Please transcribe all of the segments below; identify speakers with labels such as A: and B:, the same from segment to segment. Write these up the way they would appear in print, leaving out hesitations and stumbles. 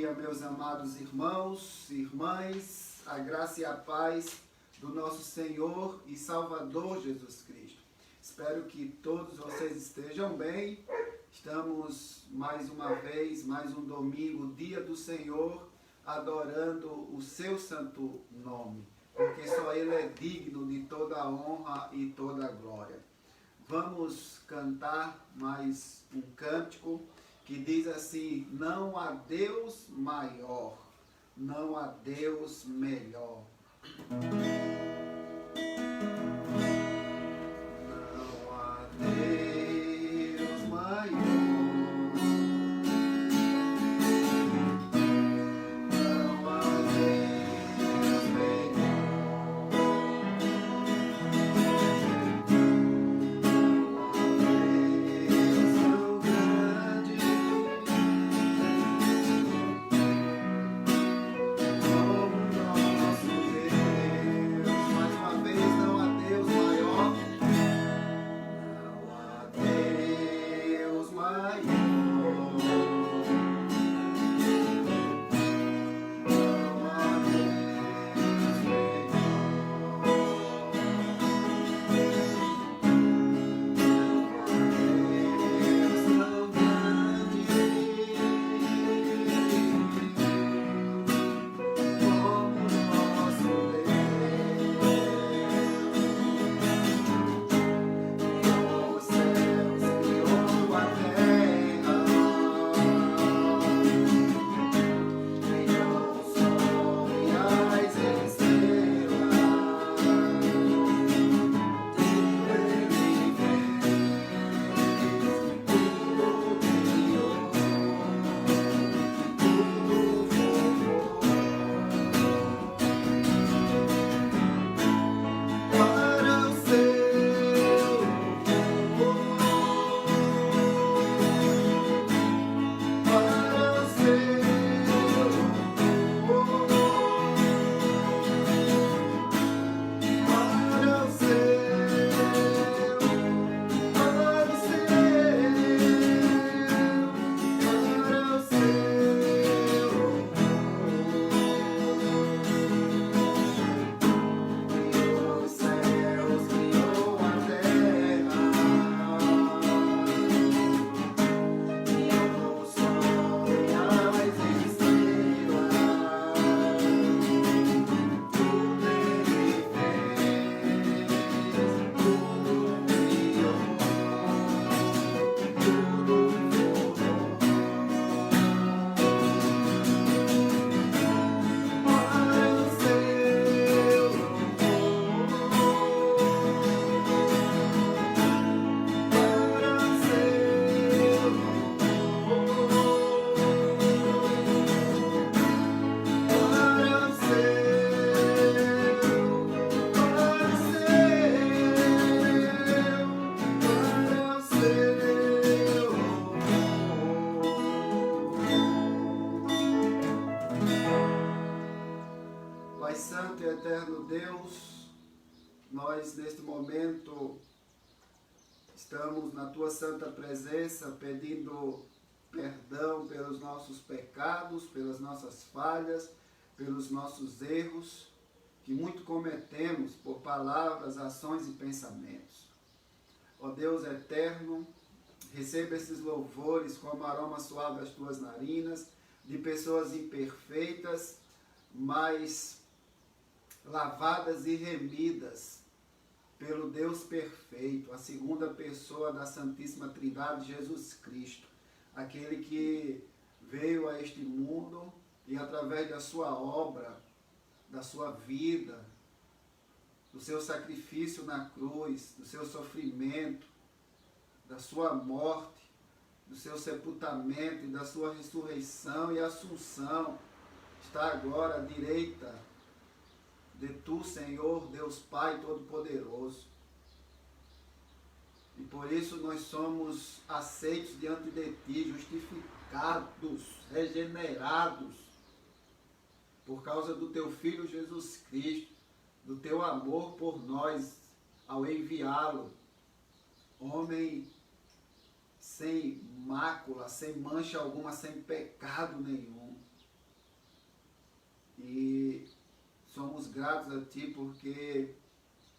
A: dia, meus amados irmãos e irmãs, a graça e a paz do nosso Senhor e Salvador Jesus Cristo. Espero que todos vocês estejam bem. Estamos mais uma vez, mais um domingo, dia do Senhor, adorando o seu santo nome, porque só Ele é digno de toda a honra e toda a glória. Vamos cantar mais um cântico que diz assim: não há Deus maior, não há Deus melhor. Não há Deus maior, não há Deus melhor, Deus tão grande como nosso Deus. Mais uma vez, não há Deus maior, não há Deus maior, não há Deus Pai Santo e Eterno Deus, nós neste momento estamos na Tua Santa Presença pedindo perdão pelos nossos pecados, pelas nossas falhas, pelos nossos erros, que muito cometemos por palavras, ações e pensamentos. Ó Deus eterno, receba esses louvores como aroma suave às Tuas narinas, de pessoas imperfeitas, mas lavadas e remidas pelo Deus perfeito, a segunda pessoa da Santíssima Trindade, Jesus Cristo, aquele que veio a este mundo e através da sua obra, da sua vida, do seu sacrifício na cruz, do seu sofrimento, da sua morte, do seu sepultamento e da sua ressurreição e assunção, está agora à direita de Tu, Senhor, Deus Pai Todo-Poderoso. E por isso nós somos aceitos diante de Ti, justificados, regenerados, por causa do Teu Filho Jesus Cristo, do Teu amor por nós, ao enviá-lo, homem sem mácula, sem mancha alguma, sem pecado nenhum. e somos gratos a Ti porque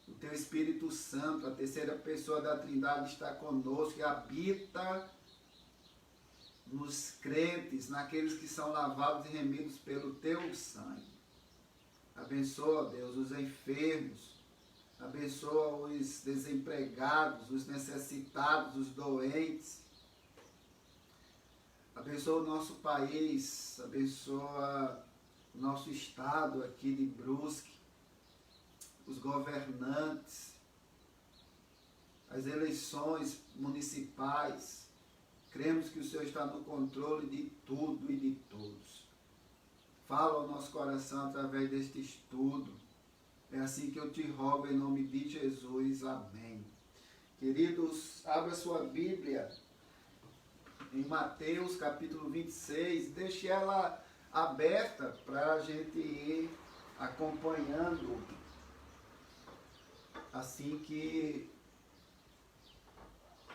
A: o Teu Espírito Santo, a terceira pessoa da Trindade, está conosco e habita nos crentes, naqueles que são lavados e remidos pelo Teu sangue. Abençoa, Deus, os enfermos, abençoa os desempregados, os necessitados, os doentes. Abençoa o nosso país, abençoa o nosso estado aqui de Brusque, os governantes, as eleições municipais. Cremos que o Senhor está no controle de tudo e de todos. Fala ao nosso coração através deste estudo. É assim que eu te rogo em nome de Jesus. Amém. Queridos, abra sua Bíblia em Mateus capítulo 26. Deixe ela aberta para a gente ir acompanhando assim que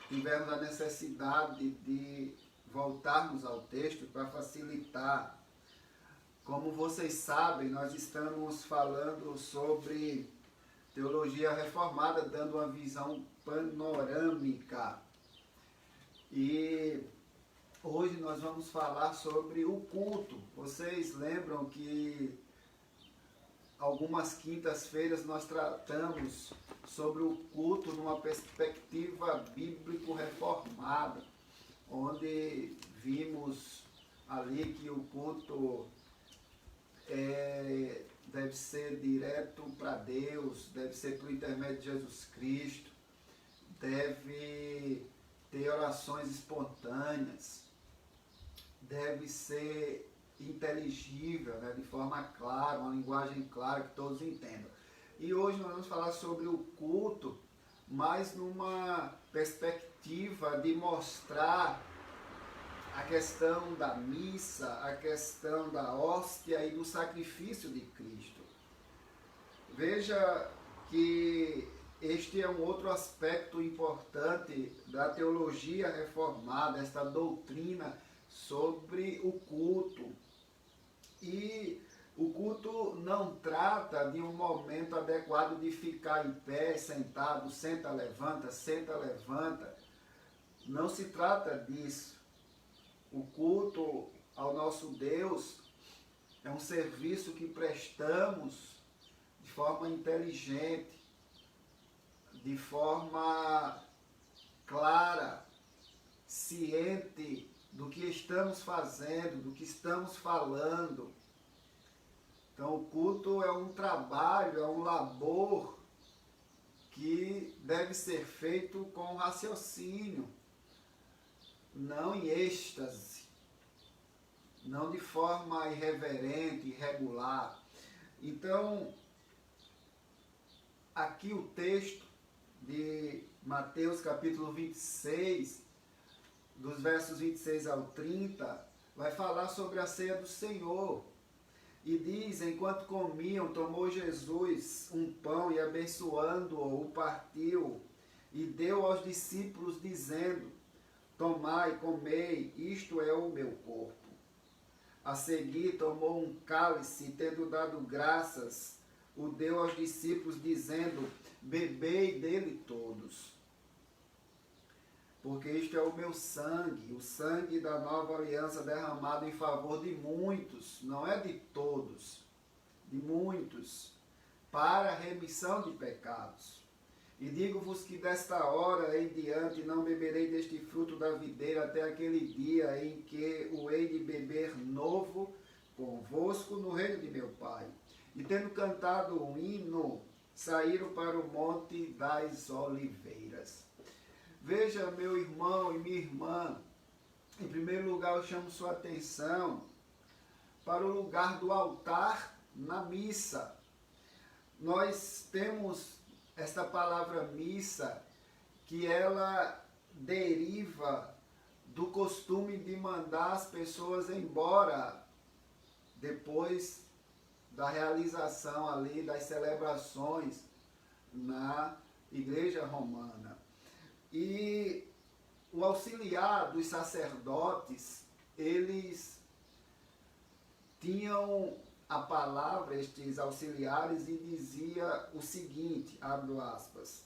A: tivermos a necessidade de voltarmos ao texto para facilitar. Como vocês sabem, nós estamos falando sobre teologia reformada, dando uma visão panorâmica. E hoje nós vamos falar sobre o culto. Vocês lembram que algumas quintas-feiras nós tratamos sobre o culto numa perspectiva bíblico-reformada, onde vimos ali que o culto deve ser direto para Deus, deve ser por intermédio de Jesus Cristo, deve ter orações espontâneas, deve ser inteligível, né, de forma clara, uma linguagem clara que todos entendam. E hoje nós vamos falar sobre o culto, mas numa perspectiva de mostrar a questão da missa, a questão da hóstia e do sacrifício de Cristo. Veja que este é um outro aspecto importante da teologia reformada, esta doutrina sobre o culto. E o culto não trata de um momento adequado de ficar em pé, sentado, senta, levanta, senta, levanta. Não se trata disso. O culto ao nosso Deus é um serviço que prestamos de forma inteligente, de forma clara, ciente do que estamos fazendo, do que estamos falando. Então o culto é um trabalho, é um labor que deve ser feito com raciocínio, não em êxtase, não de forma irreverente, irregular. Então, aqui o texto de Mateus capítulo 26, dos versos 26 ao 30, vai falar sobre a ceia do Senhor. E diz, enquanto comiam, tomou Jesus um pão e abençoando-o, o partiu e deu aos discípulos, dizendo, tomai, comei, isto é o meu corpo. A seguir tomou um cálice, tendo dado graças, o deu aos discípulos, dizendo, bebei dele todos. Porque isto é o meu sangue, o sangue da nova aliança derramado em favor de muitos, não é de todos, de muitos, para a remissão de pecados. E digo-vos que desta hora em diante não beberei deste fruto da videira até aquele dia em que o hei de beber novo convosco no reino de meu Pai. E tendo cantado um hino, saíram para o monte das oliveiras. Veja, meu irmão e minha irmã, em primeiro lugar eu chamo sua atenção para o lugar do altar na missa. Nós temos esta palavra missa, que ela deriva do costume de mandar as pessoas embora depois da realização ali das celebrações na Igreja Romana. E o auxiliar dos sacerdotes, eles tinham a palavra, estes auxiliares, e dizia o seguinte, abro aspas: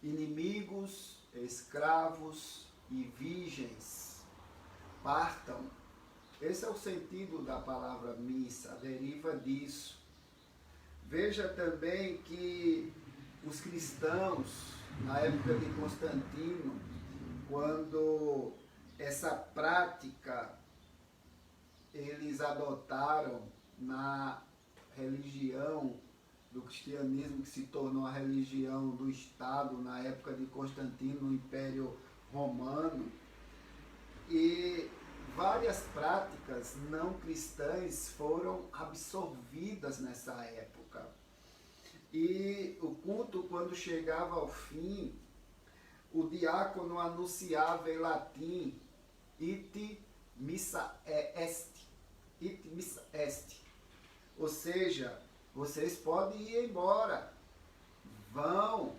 A: inimigos, escravos e virgens, partam. Esse é o sentido da palavra missa, deriva disso. Veja também que os cristãos, na época de Constantino, quando essa prática eles adotaram na religião do cristianismo, que se tornou a religião do Estado na época de Constantino, no Império Romano, e várias práticas não cristãs foram absorvidas nessa época. E o culto, quando chegava ao fim, o diácono anunciava em latim: Ite missa est. Ite missa est. Ou seja, vocês podem ir embora. Vão.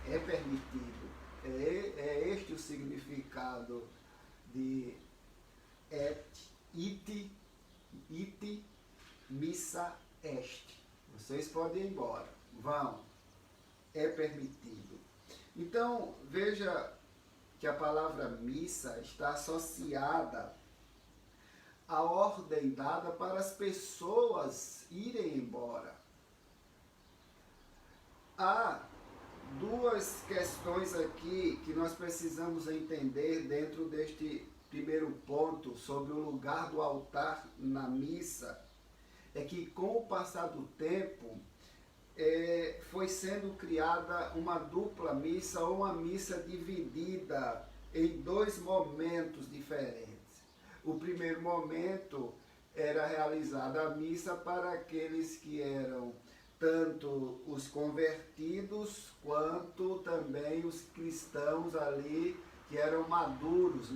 A: É permitido. É este o significado de ite missa est. Vocês podem ir embora. Vão. É permitido. Então, veja que a palavra missa está associada à ordem dada para as pessoas irem embora. Há duas questões aqui que nós precisamos entender dentro deste primeiro ponto sobre o lugar do altar na missa. É que com o passar do tempo foi sendo criada uma dupla missa, ou uma missa dividida em dois momentos diferentes. O primeiro momento era realizada a missa para aqueles que eram tanto os convertidos quanto também os cristãos ali que eram maduros,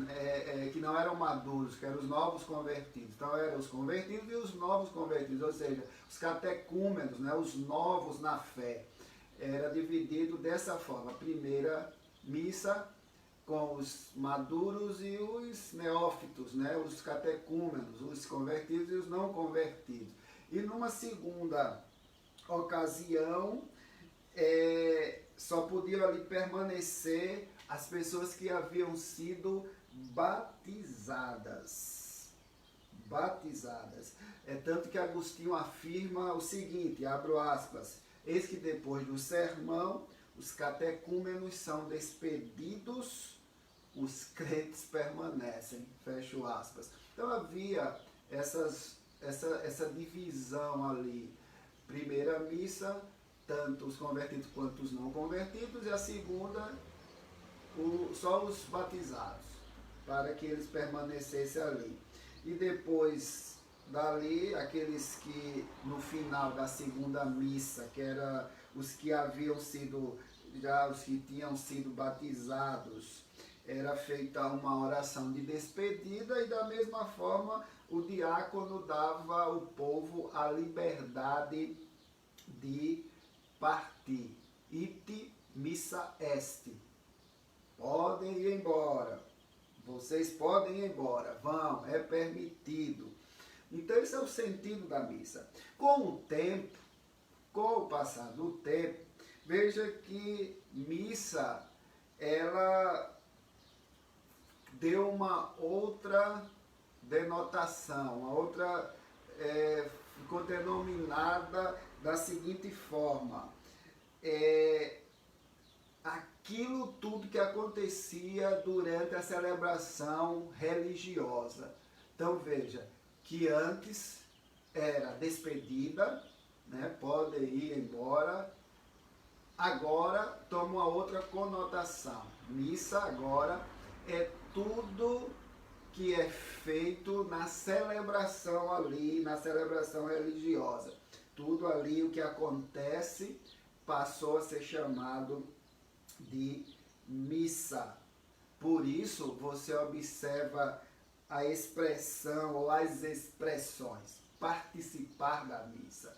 A: que não eram maduros, que eram os novos convertidos. Então eram os convertidos e os novos convertidos, ou seja, os catecúmenos, os novos na fé. Era dividido dessa forma: a primeira missa com os maduros e os neófitos, os catecúmenos, os convertidos e os não convertidos. E numa segunda ocasião, só podiam ali permanecer as pessoas que haviam sido batizadas. Batizadas. É tanto que Agostinho afirma o seguinte, abro aspas: eis que depois do sermão, os catecúmenos são despedidos, os crentes permanecem, fecho aspas. Então havia essa divisão ali. Primeira missa, tanto os convertidos quanto os não convertidos, e a segunda, só os batizados, para que eles permanecessem ali. E depois dali, aqueles que no final da segunda missa, que eram os que haviam sido, já os que tinham sido batizados, era feita uma oração de despedida, e da mesma forma o diácono dava ao povo a liberdade de partir. Ite missa est. Podem ir embora. Vocês podem ir embora. Vão, é permitido. Então esse é o sentido da missa. Com o tempo, com o passar do tempo, veja que missa, ela deu uma outra denotação, uma outra, ficou denominada da seguinte forma: aquilo tudo que acontecia durante a celebração religiosa. Então veja, que antes era despedida, pode ir embora, agora toma uma outra conotação. Missa agora é tudo que é feito na celebração ali, na celebração religiosa. Tudo ali, o que acontece, passou a ser chamado de missa. Por isso, você observa a expressão ou as expressões: participar da missa,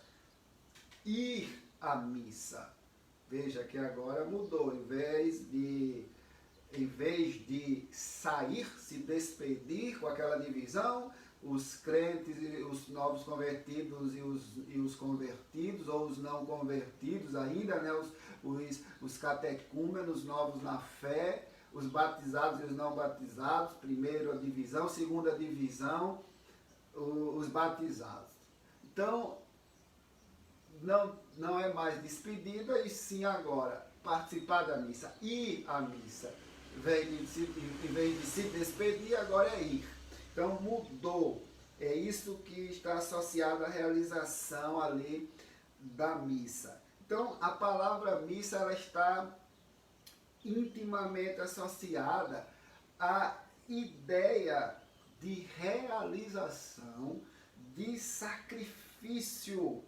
A: ir à missa. Veja que agora mudou, em vez de em vez de sair, se despedir com aquela divisão, os crentes, os novos convertidos e os convertidos, ou os não convertidos ainda, né? Os catecúmenos novos na fé, os batizados e os não batizados, primeira divisão, segunda divisão, os batizados. Então, não é mais despedida, e sim agora participar da missa. Ir à missa, em vez de se despedir, agora é ir. Então mudou. É isso que está associado à realização ali da missa. Então a palavra missa, ela está intimamente associada à ideia de realização, de sacrifício,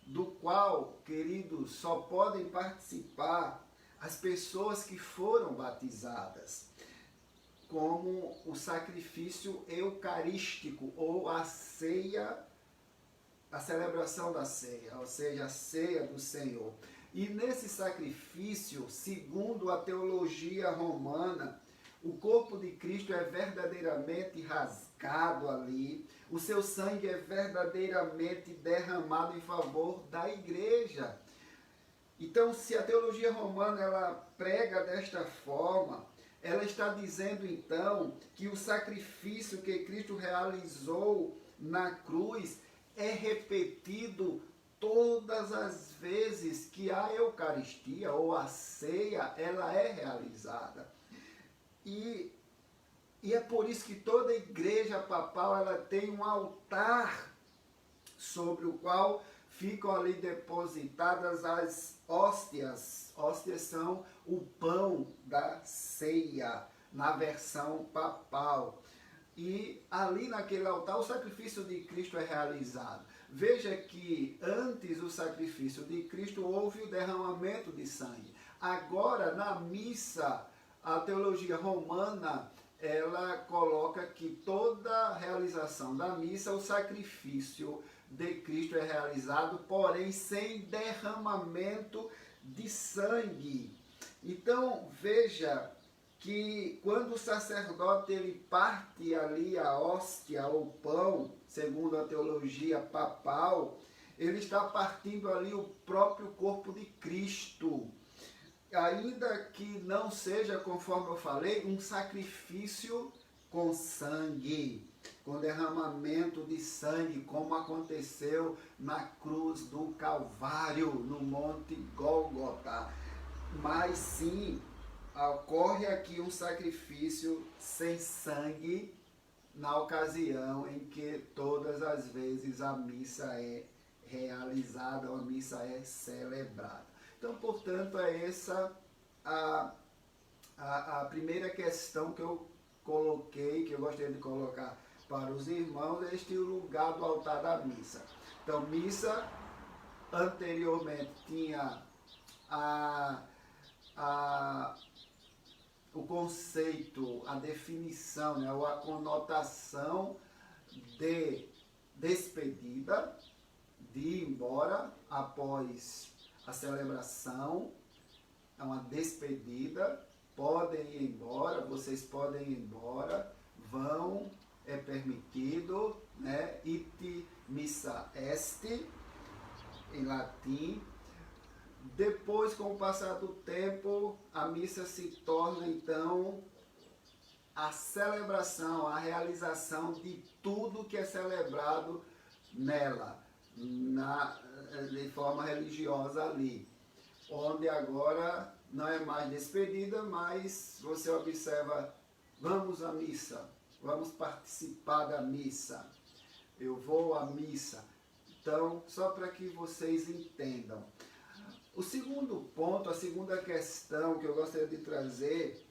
A: do qual, queridos, só podem participar as pessoas que foram batizadas, como o sacrifício eucarístico, ou a ceia, a celebração da ceia, ou seja, a ceia do Senhor. E nesse sacrifício, segundo a teologia romana, o corpo de Cristo é verdadeiramente rasgado ali, o seu sangue é verdadeiramente derramado em favor da igreja. Então, se a teologia romana ela prega desta forma, ela está dizendo então que o sacrifício que Cristo realizou na cruz é repetido todas as vezes que a Eucaristia ou a ceia ela é realizada. E é por isso que toda igreja papal ela tem um altar sobre o qual ficam ali depositadas as hóstias. Hóstias são o pão da ceia, na versão papal. E ali naquele altar o sacrifício de Cristo é realizado. Veja que antes do sacrifício de Cristo houve o derramamento de sangue. Agora, na missa, a teologia romana, ela coloca que toda a realização da missa, o sacrifício de Cristo é realizado, porém sem derramamento de sangue. Então, veja que quando o sacerdote ele parte ali a hóstia ou pão, segundo a teologia papal, ele está partindo ali o próprio corpo de Cristo. Ainda que não seja, conforme eu falei, um sacrifício com sangue, com derramamento de sangue, como aconteceu na cruz do Calvário, no Monte Gólgota. Mas sim, ocorre aqui um sacrifício sem sangue, na ocasião em que todas as vezes a missa é realizada, a missa é celebrada. Então, portanto, é essa a primeira questão que eu coloquei, que eu gostaria de colocar para os irmãos, é este lugar do altar da missa. Então, missa, anteriormente, tinha o conceito, a definição, né, ou a conotação de despedida, de ir embora após a celebração, é uma despedida, podem ir embora, vocês podem ir embora, vão, é permitido, né? Ite missa est, em latim. Depois, com o passar do tempo, a missa se torna, então, a celebração, a realização de tudo que é celebrado nela, de forma religiosa ali, onde agora não é mais despedida, mas você observa, vamos à missa, vamos participar da missa, eu vou à missa. Então, só para que vocês entendam. O segundo ponto, a segunda questão que eu gostaria de trazer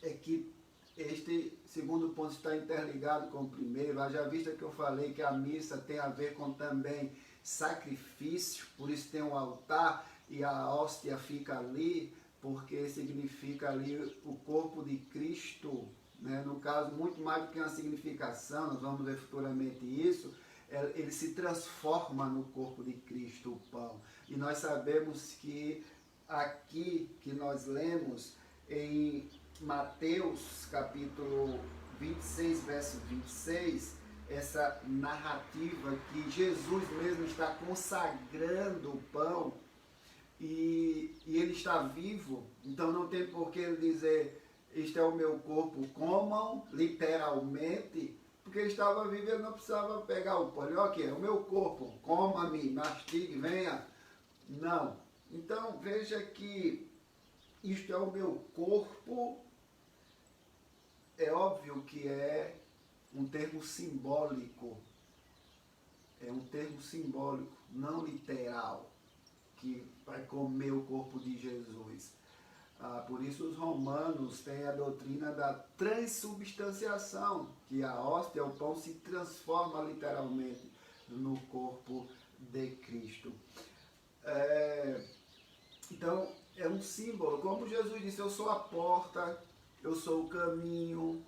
A: é que este segundo ponto está interligado com o primeiro. Haja vista que eu falei que a missa tem a ver com também sacrifício, por isso tem um altar e a hóstia fica ali, porque significa ali o corpo de Cristo, né? No caso, muito mais do que uma significação, nós vamos ver futuramente isso, ele se transforma no corpo de Cristo, o pão. E nós sabemos que aqui que nós lemos em Mateus capítulo 26, verso 26, essa narrativa que Jesus mesmo está consagrando o pão e ele está vivo, então não tem por que ele dizer, este é o meu corpo, comam, literalmente, porque ele estava vivo, ele não precisava pegar o pão, ok, é o meu corpo, coma-me, mastigue, venha. Não. Então veja que isto é o meu corpo, é óbvio que é um termo simbólico, não literal, que vai comer o corpo de Jesus. Por isso os romanos têm a doutrina da transubstanciação, que a hóstia, o pão, se transforma literalmente no corpo de Cristo. Então, é um símbolo, como Jesus disse, eu sou a porta, eu sou o caminho,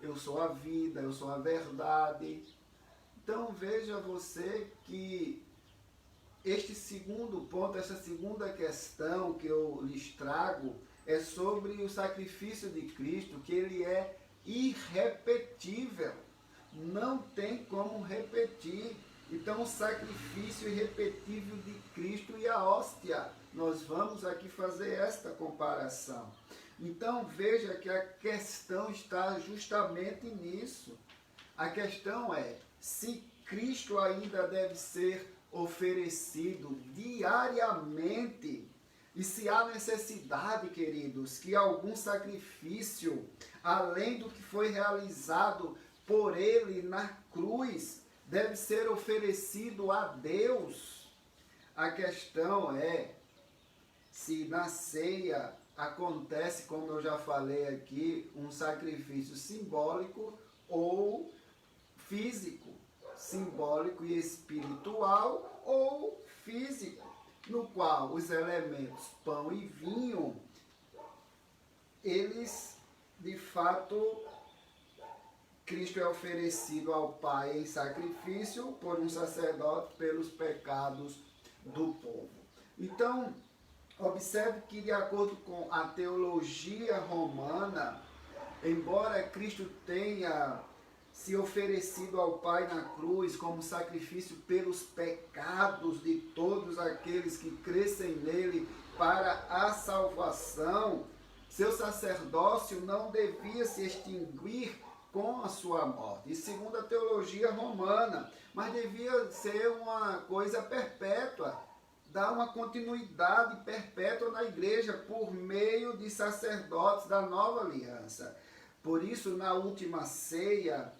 A: eu sou a vida, eu sou a verdade. Então veja você que este segundo ponto, essa segunda questão que eu lhes trago, é sobre o sacrifício de Cristo, que ele é irrepetível. Não tem como repetir. Então o sacrifício irrepetível de Cristo e a hóstia. Nós vamos aqui fazer esta comparação. Então veja que a questão está justamente nisso. A questão é se Cristo ainda deve ser oferecido diariamente e se há necessidade, queridos, que algum sacrifício, além do que foi realizado por ele na cruz, deve ser oferecido a Deus. A questão é se na ceia acontece, como eu já falei aqui, um sacrifício simbólico ou físico, simbólico e espiritual ou físico, no qual os elementos pão e vinho, eles, de fato, Cristo é oferecido ao Pai em sacrifício por um sacerdote pelos pecados do povo. Então, observe que, de acordo com a teologia romana, embora Cristo tenha se oferecido ao Pai na cruz como sacrifício pelos pecados de todos aqueles que crescem nele para a salvação, seu sacerdócio não devia se extinguir com a sua morte, e segundo a teologia romana, mas devia ser uma coisa perpétua, dar uma continuidade perpétua na igreja por meio de sacerdotes da nova aliança. Por isso, na última ceia,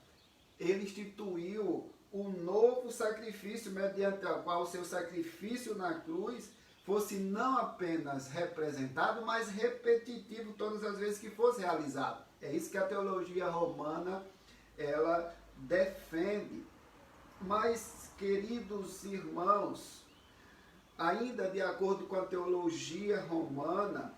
A: ele instituiu um novo sacrifício, mediante o qual o seu sacrifício na cruz fosse não apenas representado, mas repetitivo todas as vezes que fosse realizado. É isso que a teologia romana, ela defende. Mas, queridos irmãos, ainda de acordo com a teologia romana,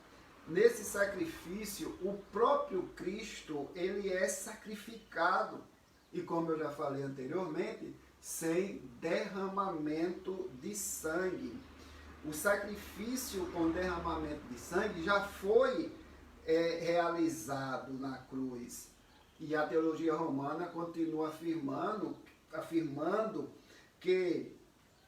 A: nesse sacrifício, o próprio Cristo, ele é sacrificado. E como eu já falei anteriormente, sem derramamento de sangue. O sacrifício com derramamento de sangue já foi realizado na cruz. E a teologia romana continua afirmando que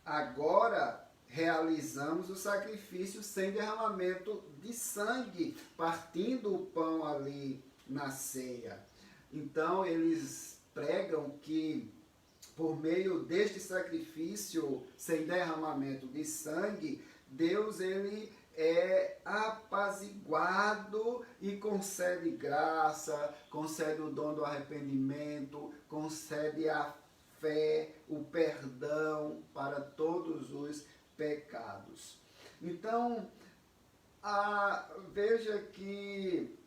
A: agora realizamos o sacrifício sem derramamento de sangue, partindo o pão ali na ceia. Então eles pregam que por meio deste sacrifício sem derramamento de sangue, Deus ele é apaziguado e concede graça, concede o dom do arrependimento, concede a fé, o perdão para todos os pecados. Então, veja que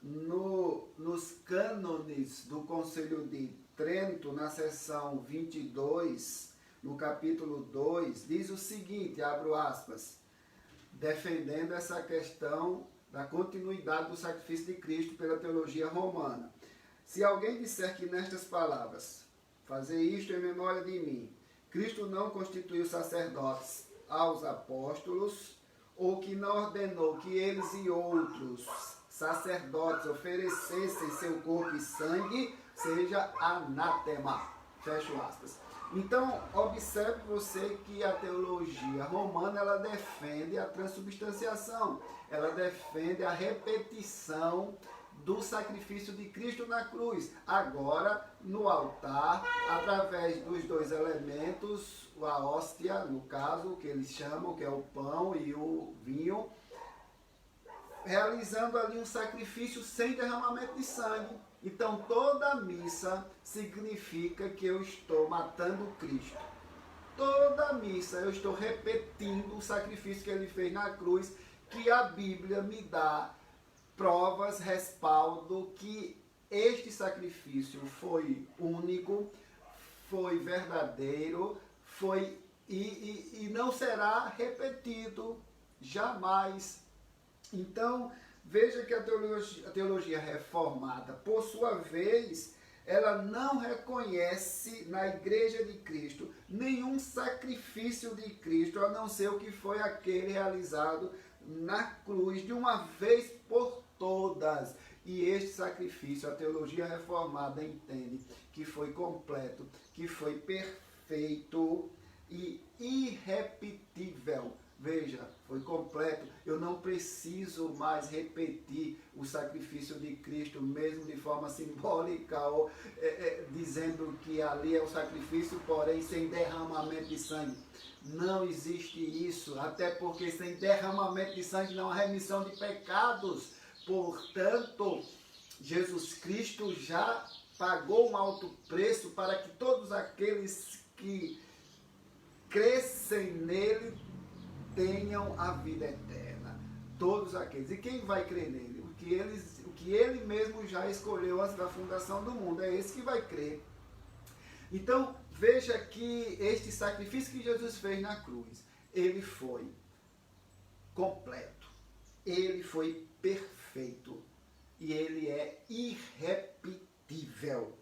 A: nos cânones do Concílio de Trento, na seção 22, no capítulo 2, diz o seguinte, abro aspas, defendendo essa questão da continuidade do sacrifício de Cristo pela teologia romana. Se alguém disser que nestas palavras, fazer isto em memória de mim, Cristo não constituiu sacerdotes aos apóstolos ou que não ordenou que eles e outros sacerdotes oferecessem seu corpo e sangue, seja anátema. Fecho aspas. Então, observe você que a teologia romana, ela defende a transubstanciação, ela defende a repetição do sacrifício de Cristo na cruz. Agora, no altar, através dos dois elementos, a hóstia, no caso, que eles chamam, que é o pão e o vinho, realizando ali um sacrifício sem derramamento de sangue. Então, toda missa significa que eu estou matando Cristo. Toda missa eu estou repetindo o sacrifício que ele fez na cruz, que a Bíblia me dá provas, respaldo que este sacrifício foi único, foi verdadeiro, foi e não será repetido jamais. Então, veja que a teologia reformada, por sua vez, ela não reconhece na Igreja de Cristo nenhum sacrifício de Cristo, a não ser o que foi aquele realizado na cruz, de uma vez por todas. E este sacrifício, a teologia reformada entende que foi completo, que foi perfeito e irrepetível. Veja, foi completo. Eu não preciso mais repetir o sacrifício de Cristo, mesmo de forma simbólica, ou dizendo que ali é o sacrifício, porém sem derramamento de sangue. Não existe isso, até porque sem derramamento de sangue não há remissão de pecados. Portanto, Jesus Cristo já pagou um alto preço para que todos aqueles que crescem nele tenham a vida eterna. Todos aqueles. E quem vai crer nele? O que ele mesmo já escolheu antes da fundação do mundo. É esse que vai crer. Então, veja que este sacrifício que Jesus fez na cruz, ele foi completo. Ele foi perfeito. E ele é irrepetível.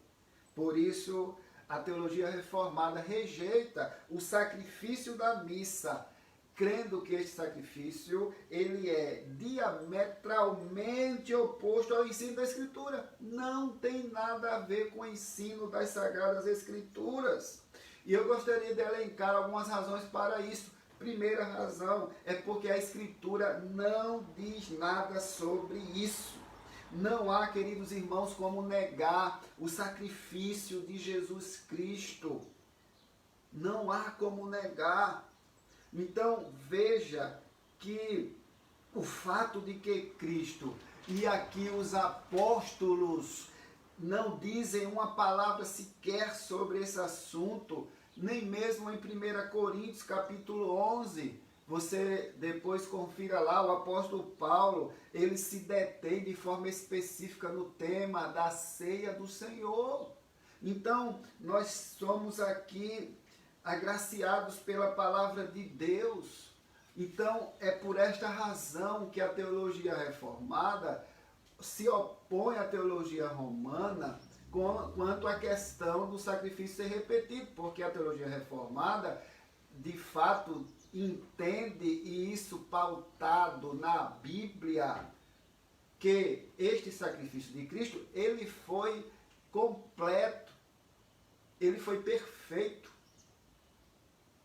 A: Por isso, a teologia reformada rejeita o sacrifício da missa, crendo que este sacrifício ele é diametralmente oposto ao ensino da Escritura. Não tem nada a ver com o ensino das Sagradas Escrituras. E eu gostaria de elencar algumas razões para isso. Primeira razão é porque a Escritura não diz nada sobre isso. Não há, queridos irmãos, como negar o sacrifício de Jesus Cristo. Não há como negar. Então, veja que o fato de que Cristo e aqui os apóstolos não dizem uma palavra sequer sobre esse assunto, nem mesmo em 1 Coríntios capítulo 11, você depois confira lá, o apóstolo Paulo, ele se detém de forma específica no tema da ceia do Senhor. Então, nós somos aqui agraciados pela palavra de Deus. Então, é por esta razão que a teologia reformada se opõe à teologia romana quanto à questão do sacrifício ser repetido, porque a teologia reformada, de fato, entende, e isso pautado na Bíblia, que este sacrifício de Cristo, ele foi completo, ele foi perfeito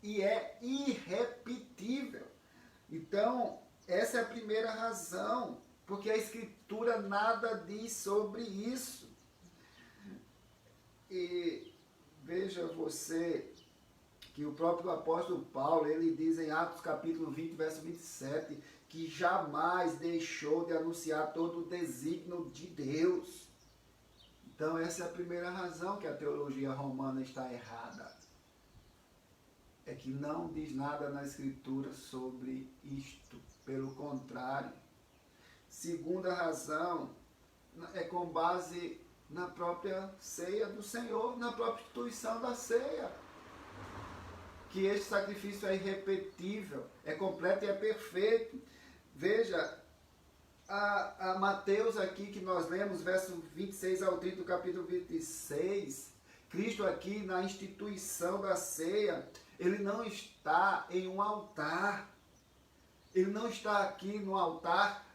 A: e é irrepetível. Então, essa é a primeira razão, porque a Escritura nada diz sobre isso. E veja você que o próprio apóstolo Paulo, ele diz em Atos capítulo 20, verso 27, que jamais deixou de anunciar todo o desígnio de Deus. Então essa é a primeira razão que a teologia romana está errada. É que não diz nada na Escritura sobre isto, pelo contrário. Segunda razão é com base na própria ceia do Senhor, na própria instituição da ceia. Que este sacrifício é irrepetível, é completo e é perfeito. Veja, a Mateus aqui que nós lemos, verso 26 ao 30 do capítulo 26, Cristo aqui na instituição da ceia, ele não está em um altar. Ele não está aqui no altar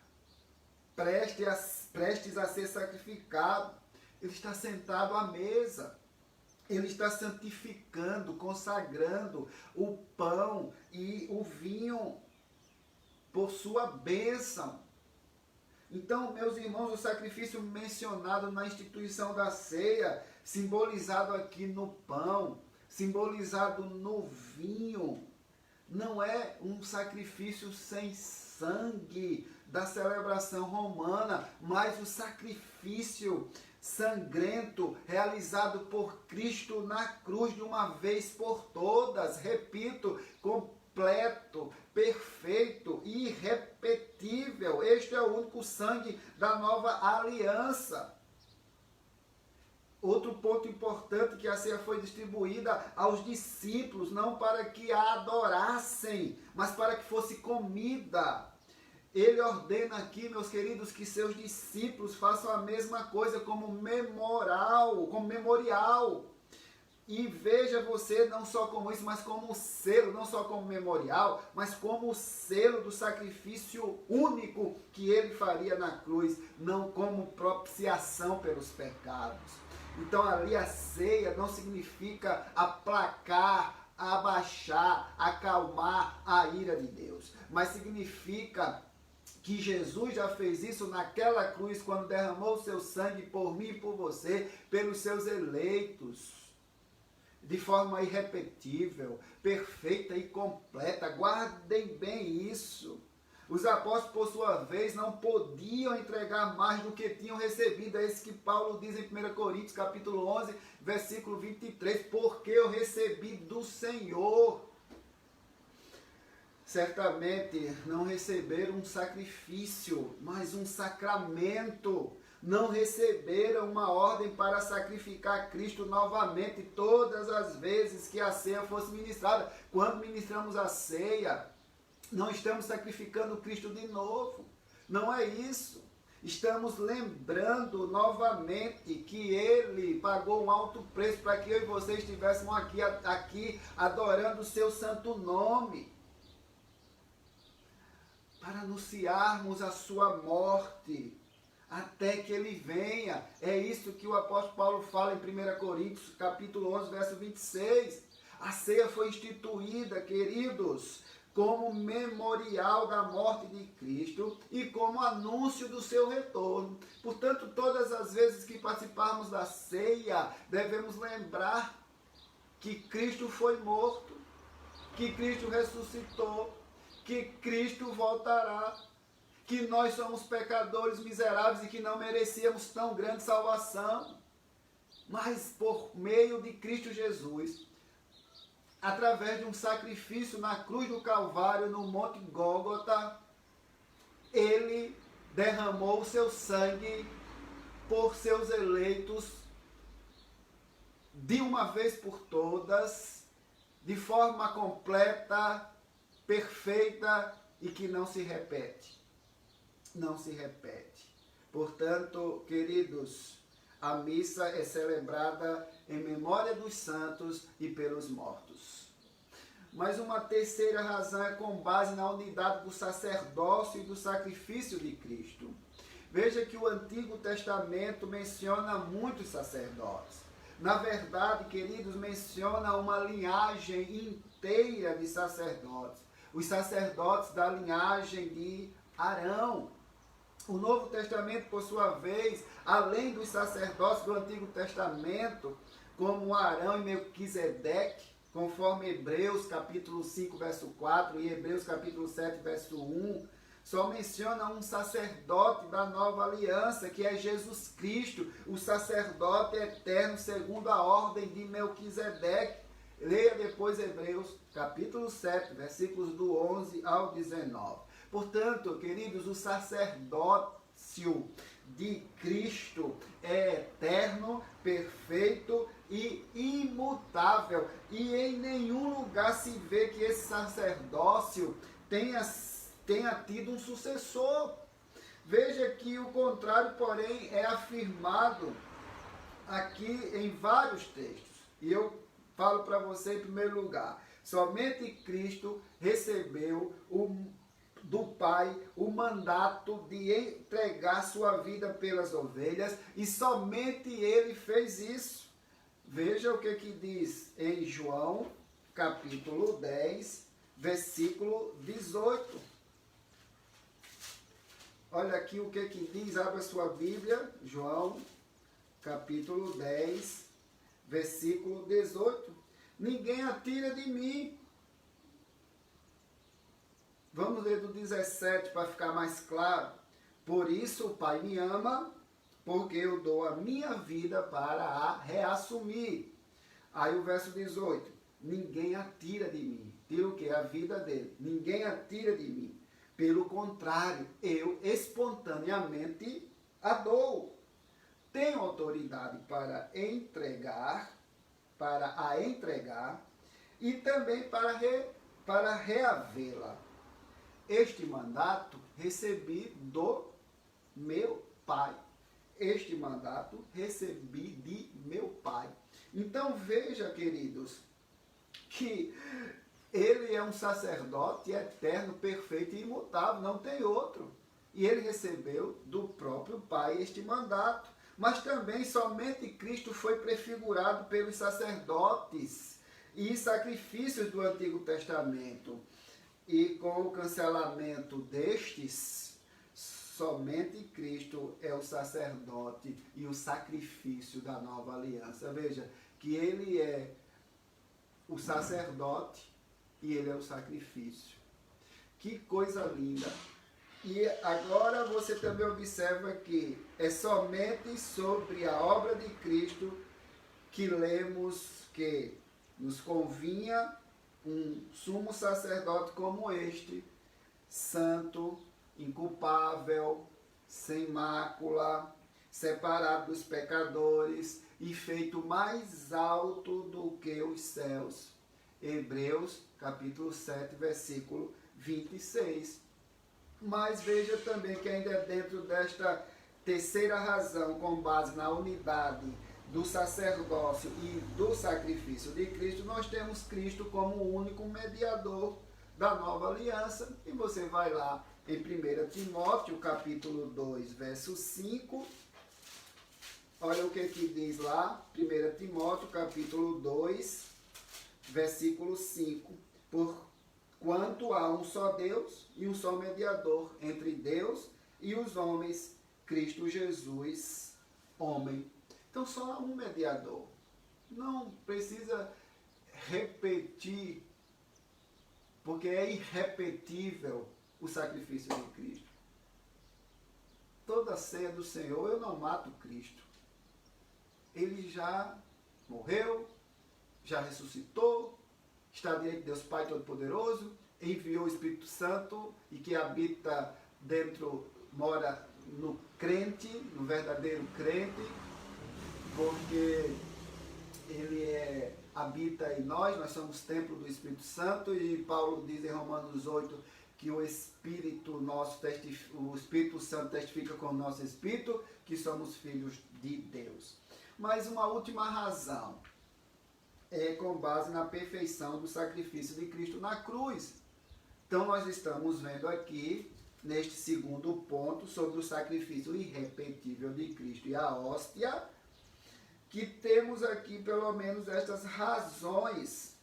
A: prestes a ser sacrificado. Ele está sentado à mesa. Ele está santificando, consagrando o pão e o vinho por sua bênção. Então, meus irmãos, o sacrifício mencionado na instituição da ceia, simbolizado aqui no pão, simbolizado no vinho, não é um sacrifício sem sangue da celebração romana, mas o sacrifício sangrento realizado por Cristo na cruz de uma vez por todas, repito, completo, perfeito, irrepetível. Este é o único sangue da nova aliança. Outro ponto importante, que a ceia foi distribuída aos discípulos, não para que a adorassem, mas para que fosse comida. Ele ordena aqui, meus queridos, que seus discípulos façam a mesma coisa como memorial. E veja você, não só como isso, mas como selo, não só como memorial, mas como o selo do sacrifício único que ele faria na cruz, não como propiciação pelos pecados. Então ali a ceia não significa aplacar, abaixar, acalmar a ira de Deus, mas significa que Jesus já fez isso naquela cruz, quando derramou o seu sangue por mim e por você, pelos seus eleitos, de forma irrepetível, perfeita e completa. Guardem bem isso. Os apóstolos, por sua vez, não podiam entregar mais do que tinham recebido. É isso que Paulo diz em 1 Coríntios, capítulo 11, versículo 23, porque eu recebi do Senhor. Certamente não receberam um sacrifício, mas um sacramento. Não receberam uma ordem para sacrificar Cristo novamente todas as vezes que a ceia fosse ministrada. Quando ministramos a ceia, não estamos sacrificando Cristo de novo. Não é isso. Estamos lembrando novamente que Ele pagou um alto preço para que eu e você estivéssemos aqui adorando o seu santo nome, para anunciarmos a sua morte até que ele venha. É isso que o apóstolo Paulo fala em 1 Coríntios, capítulo 11, verso 26. A ceia foi instituída, queridos, como memorial da morte de Cristo e como anúncio do seu retorno. Portanto, todas as vezes que participarmos da ceia, devemos lembrar que Cristo foi morto, que Cristo ressuscitou, que Cristo voltará, que nós somos pecadores miseráveis e que não merecíamos tão grande salvação, mas por meio de Cristo Jesus, através de um sacrifício na cruz do Calvário, no Monte Gólgota, Ele derramou o seu sangue por seus eleitos de uma vez por todas, de forma completa, perfeita e que não se repete. Não se repete. Portanto, queridos, a missa é celebrada em memória dos santos e pelos mortos. Mas uma terceira razão é com base na unidade do sacerdócio e do sacrifício de Cristo. Veja que o Antigo Testamento menciona muitos sacerdotes. Na verdade, queridos, menciona uma linhagem inteira de sacerdotes. Os sacerdotes da linhagem de Arão. O Novo Testamento, por sua vez, além dos sacerdotes do Antigo Testamento, como Arão e Melquisedeque, conforme Hebreus capítulo 5, verso 4 e Hebreus capítulo 7, verso 1, só menciona um sacerdote da nova aliança, que é Jesus Cristo, o sacerdote eterno segundo a ordem de Melquisedeque. Leia depois Hebreus capítulo 7, versículos do 11 ao 19. Portanto, queridos, o sacerdócio de Cristo é eterno, perfeito e imutável. E em nenhum lugar se vê que esse sacerdócio tenha tido um sucessor. Veja que o contrário, porém, é afirmado aqui em vários textos. E eu falo para você em primeiro lugar, somente Cristo recebeu do Pai o mandato de entregar sua vida pelas ovelhas, e somente ele fez isso. Veja o que diz em João, capítulo 10, versículo 18. Olha aqui o que diz, abra sua Bíblia, João, capítulo 10, versículo 18. Ninguém a tira de mim. Vamos ler do 17 para ficar mais claro. Por isso o Pai me ama, porque eu dou a minha vida para a reassumir. Aí o verso 18. Ninguém a tira de mim. Tira o quê? A vida dele. Ninguém a tira de mim. Pelo contrário, eu espontaneamente a dou. Tenho autoridade para a entregar e também para reavê-la. Este mandato recebi do meu Pai. Este mandato recebi de meu Pai. Então veja, queridos, que ele é um sacerdote eterno, perfeito e imutável, não tem outro. E ele recebeu do próprio Pai este mandato. Mas também somente Cristo foi prefigurado pelos sacerdotes e sacrifícios do Antigo Testamento. E com o cancelamento destes, somente Cristo é o sacerdote e o sacrifício da nova aliança. Veja que ele é o sacerdote e ele é o sacrifício. Que coisa linda! E agora você também observa que é somente sobre a obra de Cristo que lemos que nos convinha um sumo sacerdote como este, santo, inculpável, sem mácula, separado dos pecadores e feito mais alto do que os céus. Hebreus, capítulo 7, versículo 26. Mas veja também que ainda dentro desta terceira razão, com base na unidade do sacerdócio e do sacrifício de Cristo, nós temos Cristo como o único mediador da nova aliança. E você vai lá em 1 Timóteo, capítulo 2, verso 5. Olha o que diz lá, 1 Timóteo, capítulo 2, versículo 5. Porquanto há um só Deus e um só mediador entre Deus e os homens, Cristo Jesus, homem. Então só há um mediador. Não precisa repetir, porque é irrepetível o sacrifício de Cristo. Toda ceia do Senhor, eu não mato Cristo. Ele já morreu, já ressuscitou, está diante de Deus Pai Todo-Poderoso, enviou o Espírito Santo e que habita dentro, mora no crente, no verdadeiro crente, porque ele habita em nós somos templo do Espírito Santo, e Paulo diz em Romanos 8 que o Espírito o Espírito Santo testifica com o nosso Espírito que somos filhos de Deus. Mas uma última razão é com base na perfeição do sacrifício de Cristo na cruz. Então nós estamos vendo aqui, neste segundo ponto, sobre o sacrifício irrepetível de Cristo e a hóstia, que temos aqui pelo menos estas razões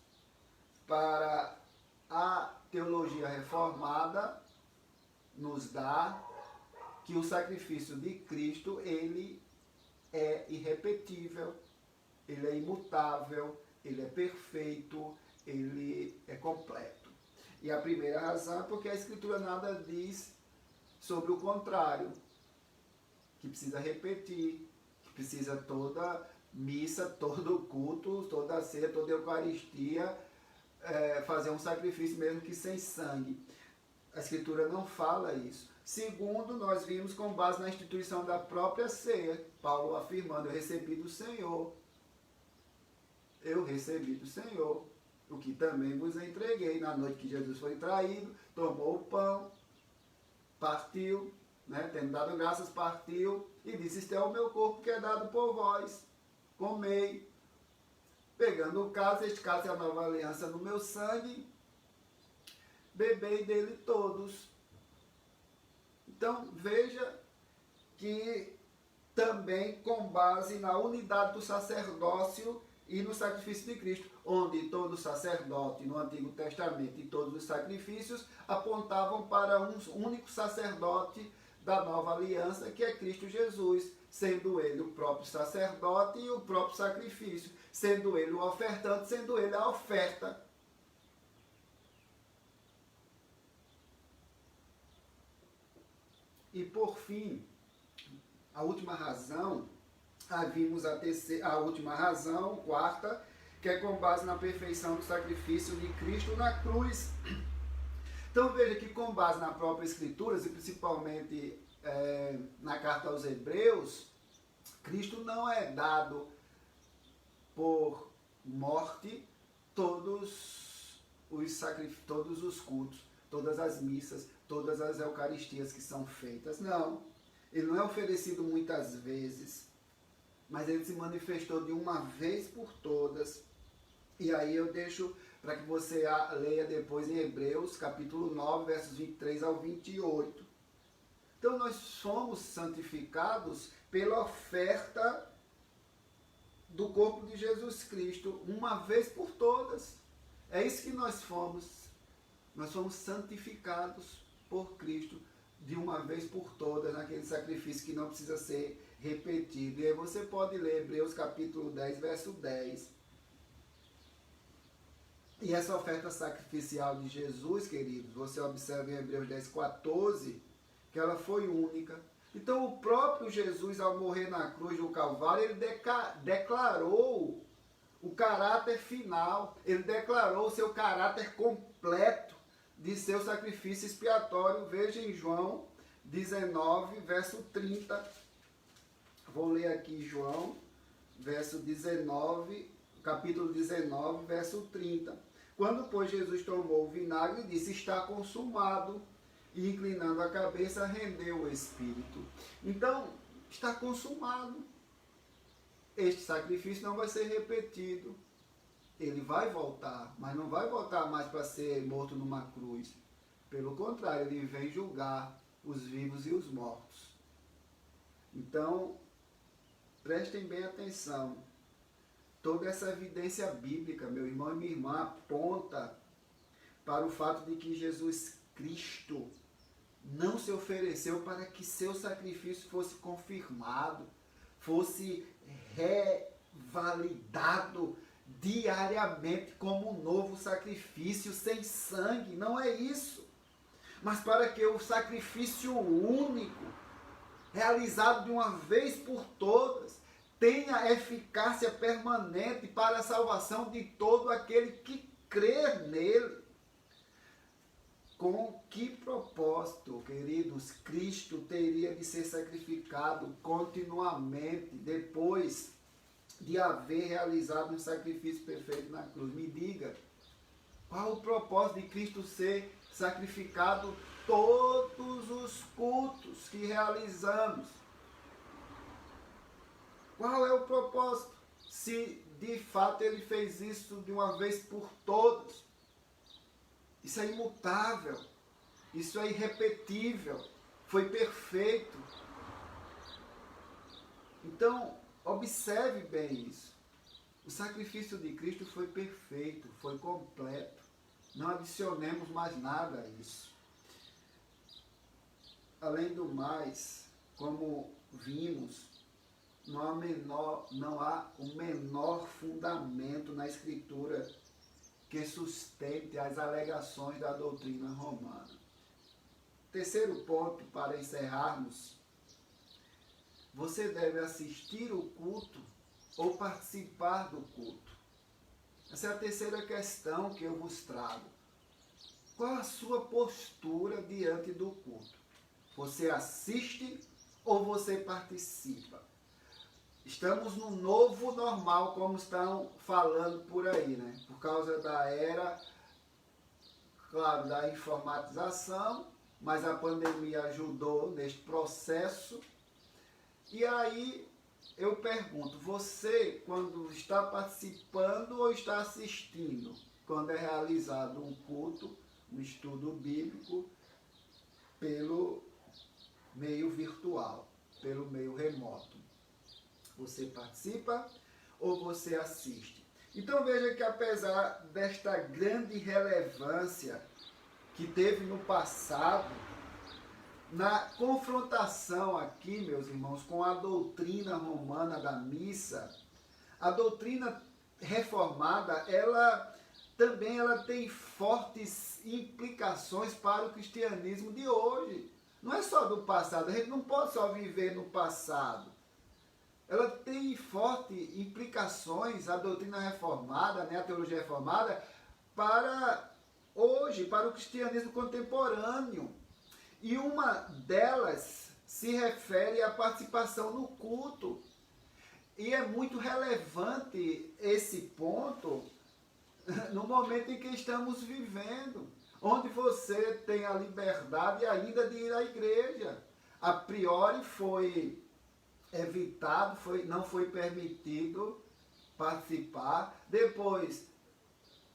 A: para a teologia reformada nos dar que o sacrifício de Cristo, ele é irrepetível, ele é imutável, ele é perfeito, ele é completo. E a primeira razão é porque a Escritura nada diz sobre o contrário, que precisa repetir, que precisa toda missa, todo culto, toda ceia, toda Eucaristia, fazer um sacrifício mesmo que sem sangue. A Escritura não fala isso. Segundo, nós vimos com base na instituição da própria ceia, Paulo afirmando, eu recebi do Senhor. Eu recebi do Senhor, o que também vos entreguei. Na noite que Jesus foi traído, tomou o pão, partiu, tendo dado graças, partiu, e disse, este é o meu corpo que é dado por vós, comei. Pegando o cálice, este cálice é a nova aliança no meu sangue, bebei dele todos. Então, veja que também com base na unidade do sacerdócio e no sacrifício de Cristo, onde todo sacerdote no Antigo Testamento e todos os sacrifícios apontavam para um único sacerdote da nova aliança, que é Cristo Jesus, sendo ele o próprio sacerdote e o próprio sacrifício, sendo ele o ofertante, sendo ele a oferta. E por fim, a última razão, vimos a última razão, quarta, que é com base na perfeição do sacrifício de Cristo na cruz. Então veja que com base na própria Escritura, e principalmente na carta aos Hebreus, Cristo não é dado por morte todos os cultos, todas as missas, todas as eucaristias que são feitas. Não, ele não é oferecido muitas vezes, mas ele se manifestou de uma vez por todas. E aí eu deixo para que você leia depois em Hebreus, capítulo 9, versos 23 ao 28. Então nós somos santificados pela oferta do corpo de Jesus Cristo, uma vez por todas. É isso que nós fomos. Nós somos santificados por Cristo de uma vez por todas, naquele sacrifício que não precisa ser repetido. E aí você pode ler Hebreus capítulo 10, verso 10. E essa oferta sacrificial de Jesus, queridos, você observa em Hebreus 10, 14, que ela foi única. Então o próprio Jesus, ao morrer na cruz do Calvário, ele declarou o caráter final, ele declarou o seu caráter completo de seu sacrifício expiatório. Veja em João 19, verso 30. Vou ler aqui João, verso 19, capítulo 19, verso 30. Quando, pois, Jesus tomou o vinagre, disse, está consumado, e inclinando a cabeça, rendeu o Espírito. Então, está consumado. Este sacrifício não vai ser repetido. Ele vai voltar, mas não vai voltar mais para ser morto numa cruz. Pelo contrário, ele vem julgar os vivos e os mortos. Então, prestem bem atenção. Toda essa evidência bíblica, meu irmão e minha irmã, aponta para o fato de que Jesus Cristo não se ofereceu para que seu sacrifício fosse confirmado, fosse revalidado diariamente como um novo sacrifício sem sangue. Não é isso. Mas para que o sacrifício único, realizado de uma vez por todas, tenha eficácia permanente para a salvação de todo aquele que crer nele. Com que propósito, queridos, Cristo teria de ser sacrificado continuamente depois de haver realizado um sacrifício perfeito na cruz? Me diga, qual o propósito de Cristo ser sacrificado todos os cultos que realizamos? Qual é o propósito? Se de fato ele fez isso de uma vez por todas. Isso é imutável. Isso é irrepetível. Foi perfeito. Então, observe bem isso. O sacrifício de Cristo foi perfeito, foi completo. Não adicionemos mais nada a isso. Além do mais, como vimos, não há o menor fundamento na Escritura que sustente as alegações da doutrina romana. Terceiro ponto, para encerrarmos: você deve assistir o culto ou participar do culto. Essa é a terceira questão que eu vos trago. Qual a sua postura diante do culto? Você assiste ou você participa? Estamos no novo normal, como estão falando por aí, né? Por causa da era, claro, da informatização, mas a pandemia ajudou neste processo. E aí eu pergunto, você, quando está participando ou está assistindo, quando é realizado um culto, um estudo bíblico, pelo meio virtual, pelo meio remoto. Você participa ou você assiste? Então veja que apesar desta grande relevância que teve no passado, na confrontação aqui, meus irmãos, com a doutrina romana da missa, a doutrina reformada, ela tem fortes implicações para o cristianismo de hoje. Não é só do passado, a gente não pode só viver no passado. Ela tem fortes implicações, a doutrina reformada, né, a teologia reformada, para hoje, para o cristianismo contemporâneo. E uma delas se refere à participação no culto. E é muito relevante esse ponto no momento em que estamos vivendo, onde você tem a liberdade ainda de ir à igreja. A priori foi evitado, não foi permitido participar. Depois,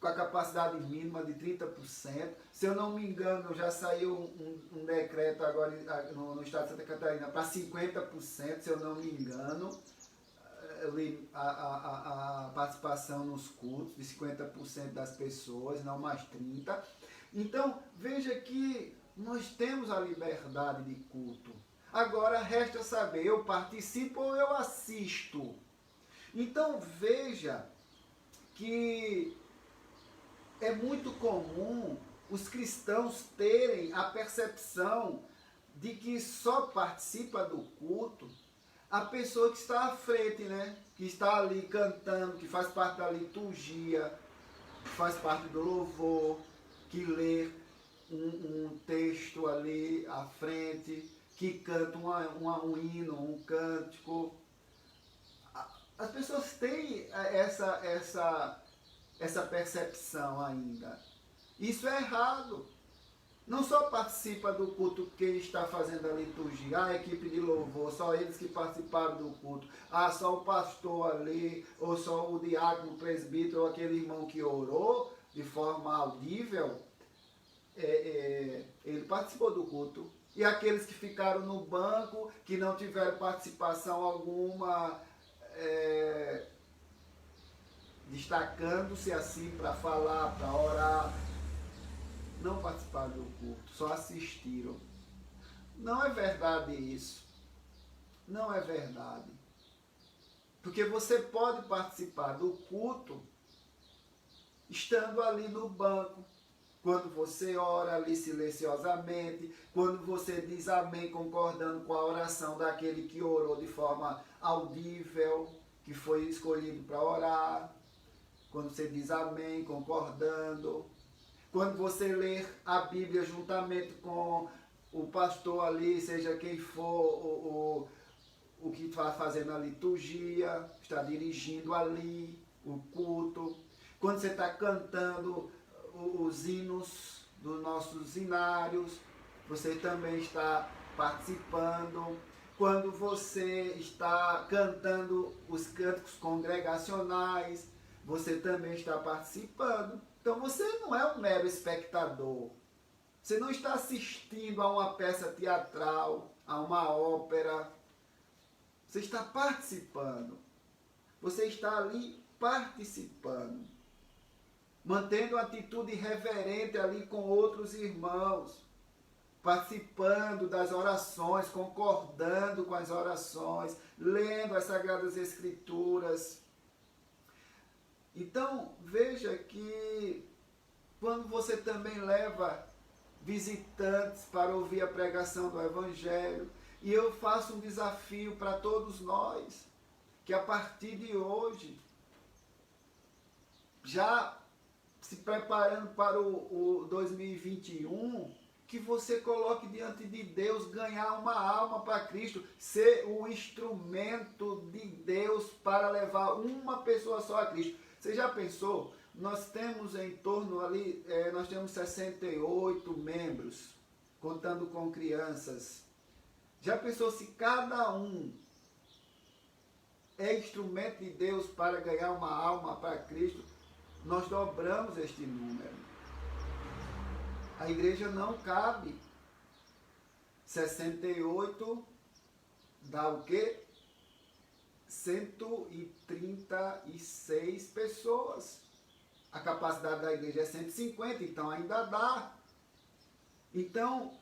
A: com a capacidade mínima de 30%. Se eu não me engano, já saiu um decreto agora no estado de Santa Catarina para 50%, se eu não me engano, a participação nos cultos de 50% das pessoas, não mais 30%. Então, veja que nós temos a liberdade de culto. Agora, resta saber, eu participo ou eu assisto? Então, veja que é muito comum os cristãos terem a percepção de que só participa do culto a pessoa que está à frente, né? Que está ali cantando, que faz parte da liturgia, que faz parte do louvor, que lê um texto ali à frente, que canta um hino, um cântico. As pessoas têm essa percepção ainda. Isso é errado. Não só participa do culto quem está fazendo a liturgia, a equipe de louvor, só eles que participaram do culto. Só o pastor ali, ou só o diácono, o presbítero, ou aquele irmão que orou de forma audível, ele participou do culto. E aqueles que ficaram no banco, que não tiveram participação alguma, destacando-se assim para falar, para orar, não participaram do culto, só assistiram. Não é verdade isso. Não é verdade. Porque você pode participar do culto estando ali no banco, quando você ora ali silenciosamente, quando você diz amém concordando com a oração daquele que orou de forma audível, que foi escolhido para orar, quando você diz amém concordando, quando você lê a Bíblia juntamente com o pastor ali, seja quem for o que está fazendo a liturgia, está dirigindo ali o culto, quando você está cantando os hinos dos nossos hinários, você também está participando. Quando você está cantando os cânticos congregacionais, você também está participando. Então você não é um mero espectador. Você não está assistindo a uma peça teatral, a uma ópera. Você está participando. Você está ali participando. Mantendo uma atitude reverente ali com outros irmãos. Participando das orações, concordando com as orações, lendo as Sagradas Escrituras. Então, veja que quando você também leva visitantes para ouvir a pregação do Evangelho, e eu faço um desafio para todos nós, que a partir de hoje, já se preparando para o 2021, que você coloque diante de Deus, ganhar uma alma para Cristo, ser o instrumento de Deus para levar uma pessoa só a Cristo. Você já pensou? Nós temos em torno ali, nós temos 68 membros, contando com crianças. Já pensou se cada um é instrumento de Deus para ganhar uma alma para Cristo? Nós dobramos este número. A igreja não cabe 68 dá o quê? 136 pessoas. A capacidade da igreja é 150, então ainda dá. Então,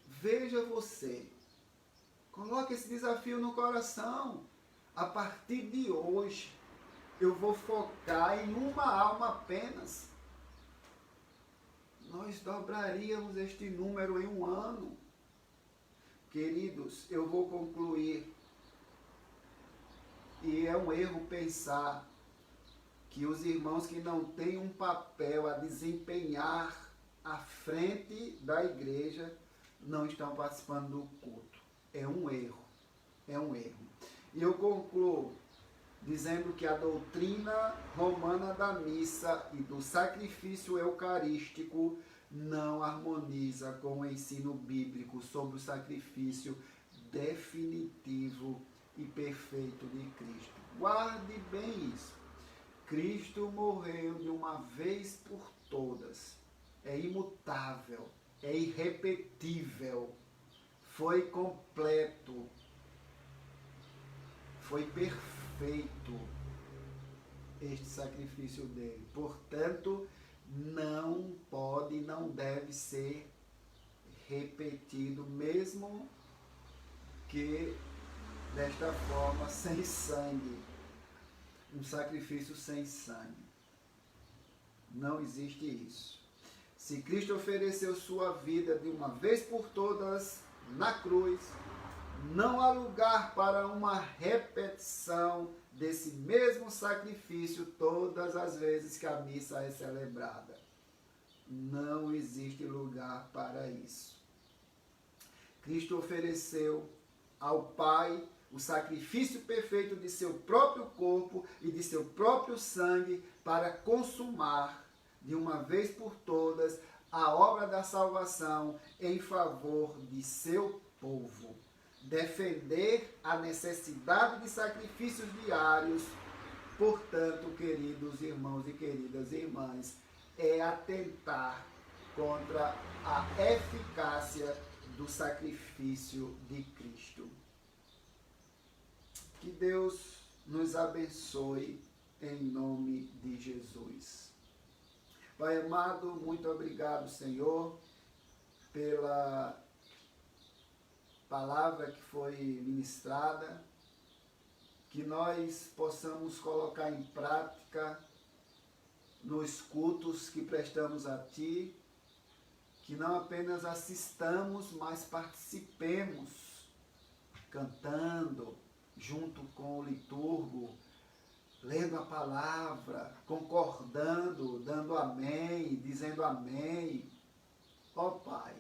A: veja você, coloque esse desafio no coração. A partir de hoje, eu vou focar em uma alma apenas. Nós dobraríamos este número em um ano. Queridos, eu vou concluir. E é um erro pensar que os irmãos que não têm um papel a desempenhar à frente da igreja não estão participando do culto. É um erro. É um erro. E eu concluo dizendo que a doutrina romana da missa e do sacrifício eucarístico não harmoniza com o ensino bíblico sobre o sacrifício definitivo e perfeito de Cristo. Guarde bem isso. Cristo morreu de uma vez por todas. É imutável, é irrepetível, foi completo, foi perfeito este sacrifício dele. Portanto, não pode, não deve ser repetido, mesmo que desta forma, sem sangue. Um sacrifício sem sangue. Não existe isso. Se Cristo ofereceu sua vida de uma vez por todas na cruz, não há lugar para uma repetição desse mesmo sacrifício todas as vezes que a missa é celebrada. Não existe lugar para isso. Cristo ofereceu ao Pai o sacrifício perfeito de seu próprio corpo e de seu próprio sangue para consumar de uma vez por todas a obra da salvação em favor de seu povo. Defender a necessidade de sacrifícios diários, portanto, queridos irmãos e queridas irmãs, é atentar contra a eficácia do sacrifício de Cristo. Que Deus nos abençoe em nome de Jesus. Pai amado, muito obrigado, Senhor, pela palavra que foi ministrada, que nós possamos colocar em prática nos cultos que prestamos a Ti, que não apenas assistamos, mas participemos, cantando, junto com o liturgo, lendo a palavra, concordando, dando amém, dizendo amém. Ó Pai,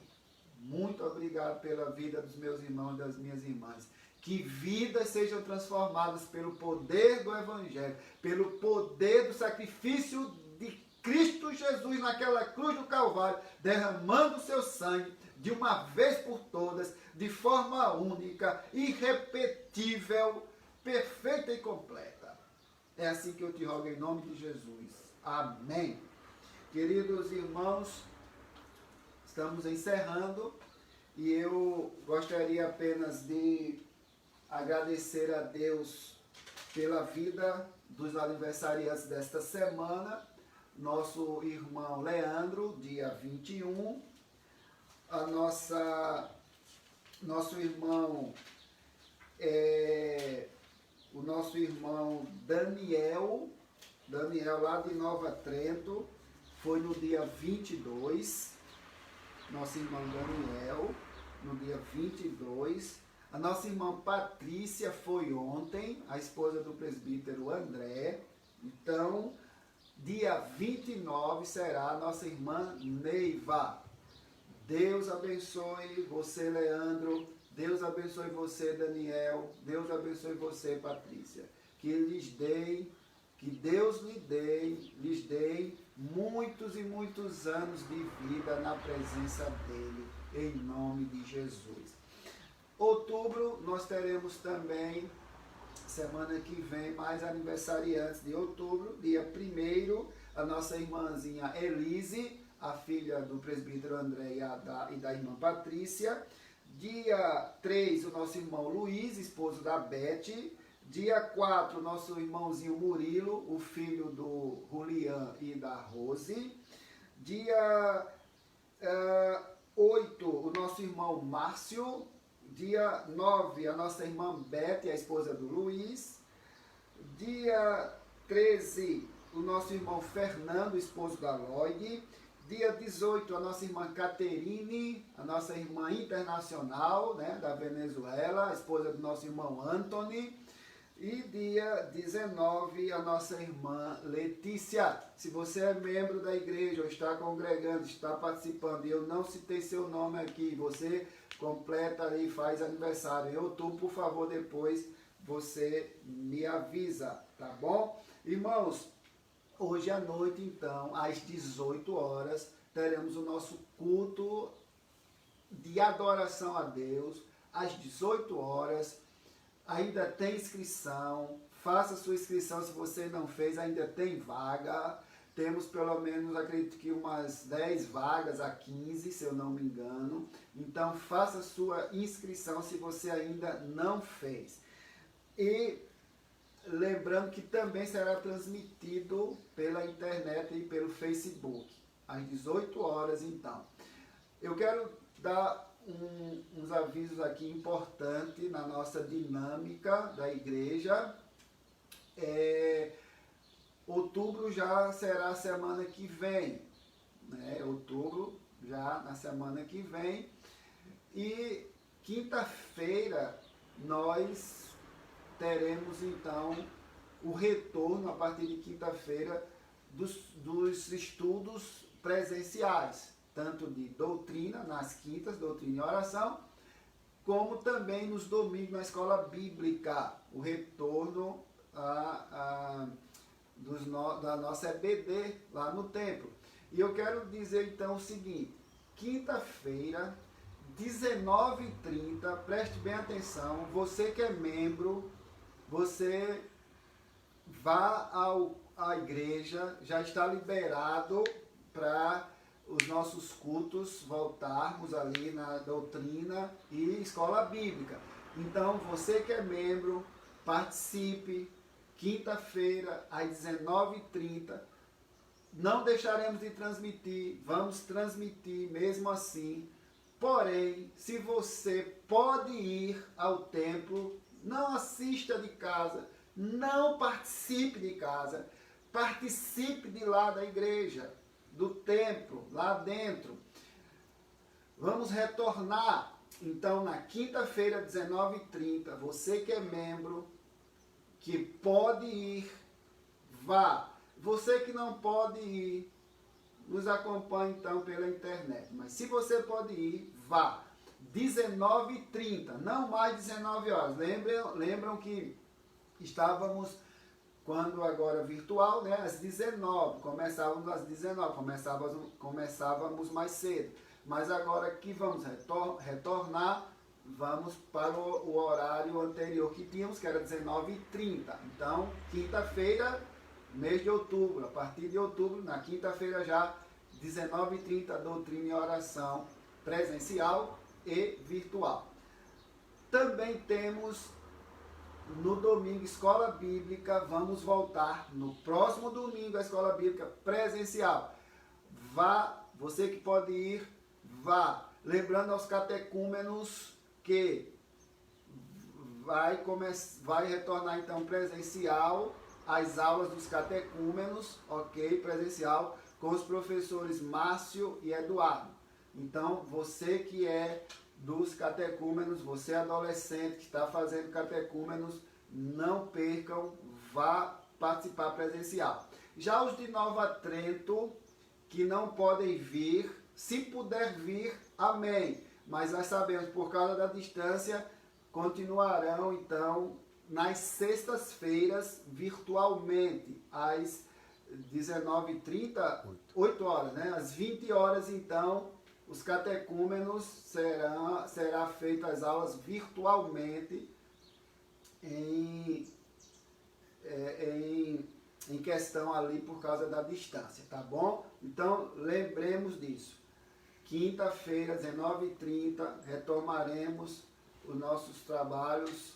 A: muito obrigado pela vida dos meus irmãos e das minhas irmãs. Que vidas sejam transformadas pelo poder do Evangelho, pelo poder do sacrifício de Cristo Jesus naquela cruz do Calvário, derramando o seu sangue de uma vez por todas, de forma única, irrepetível, perfeita e completa. É assim que eu te rogo em nome de Jesus. Amém. Queridos irmãos, estamos encerrando e eu gostaria apenas de agradecer a Deus pela vida dos aniversariantes desta semana. Nosso irmão Leandro, dia 21, nosso irmão o nosso irmão Daniel lá de Nova Trento, foi no dia 22, nosso irmão Daniel, no dia 22, a nossa irmã Patrícia foi ontem, a esposa do presbítero André, então, dia 29 será a nossa irmã Neiva. Deus abençoe você, Leandro. Deus abençoe você, Daniel. Deus abençoe você, Patrícia. Que Deus lhes dê muitos e muitos anos de vida na presença dele, em nome de Jesus. Outubro, nós teremos também, semana que vem, mais aniversariantes de outubro. Dia 1º, a nossa irmãzinha Elise, a filha do presbítero André e da irmã Patrícia. Dia 3, o nosso irmão Luiz, esposo da Beth. Dia 4, o nosso irmãozinho Murilo, o filho do Julian e da Rose. Dia 8, o nosso irmão Márcio. Dia 9, a nossa irmã Beth, a esposa do Luiz. Dia 13, o nosso irmão Fernando, esposo da Lloyd. Dia 18, a nossa irmã Caterine, a nossa irmã internacional, né, da Venezuela, a esposa do nosso irmão Anthony. E dia 19, a nossa irmã Letícia. Se você é membro da igreja, ou está congregando, está participando, e eu não citei seu nome aqui, você completa e faz aniversário em outubro, por favor, depois você me avisa, tá bom? Irmãos, hoje à noite, então, às 18 horas, teremos o nosso culto de adoração a Deus, às 18 horas. Ainda tem inscrição, faça sua inscrição se você não fez, ainda tem vaga. Temos pelo menos, acredito que umas 10 vagas a 15, se eu não me engano. Então faça sua inscrição se você ainda não fez. E lembrando que também será transmitido pela internet e pelo Facebook, às 18 horas então. Eu quero dar uns avisos aqui importantes na nossa dinâmica da igreja. Outubro já será a semana que vem, né? Outubro já na semana que vem. E quinta-feira nós teremos então o retorno, a partir de quinta-feira, dos estudos presenciais, tanto de doutrina, nas quintas, doutrina e oração, como também nos domingos na escola bíblica, o retorno da nossa EBD lá no templo. E eu quero dizer então o seguinte: quinta-feira, 19h30, preste bem atenção, você que é membro, você vá à igreja, já está liberado para os nossos cultos voltarmos ali na doutrina e escola bíblica. Então, você que é membro, participe, quinta-feira, às 19h30. Não deixaremos de transmitir, vamos transmitir mesmo assim. Porém, se você pode ir ao templo, não assista de casa, não participe de casa, participe de lá da igreja, do templo, lá dentro. Vamos retornar, então, na quinta-feira, 19h30, você que é membro, que pode ir, vá. Você que não pode ir, nos acompanhe, então, pela internet. Mas se você pode ir, vá. 19h30, não mais 19 horas. Lembram que estávamos, quando agora virtual, né, às 19, começávamos às 19, começávamos mais cedo. Mas agora que vamos retornar, vamos para o horário anterior que tínhamos, que era 19h30. Então, quinta-feira, mês de outubro, a partir de outubro, na quinta-feira já, 19h30, doutrina e oração presencial e virtual. Também temos no domingo escola bíblica, vamos voltar no próximo domingo a escola bíblica presencial. Vá, você que pode ir, vá. Lembrando aos catecúmenos que vai retornar então presencial as aulas dos catecúmenos, ok? Presencial, com os professores Márcio e Eduardo. Então, você que é dos catecúmenos, você adolescente que está fazendo catecúmenos, não percam, vá participar presencial. Já os de Nova Trento, que não podem vir, se puder vir, amém. Mas nós sabemos, por causa da distância, continuarão então nas sextas-feiras, virtualmente, às 19h30, 8 horas, né? Às 20 horas, então, os catecúmenos será feito as aulas virtualmente em questão ali por causa da distância, tá bom? Então, lembremos disso. Quinta-feira, 19h30, retomaremos os nossos trabalhos.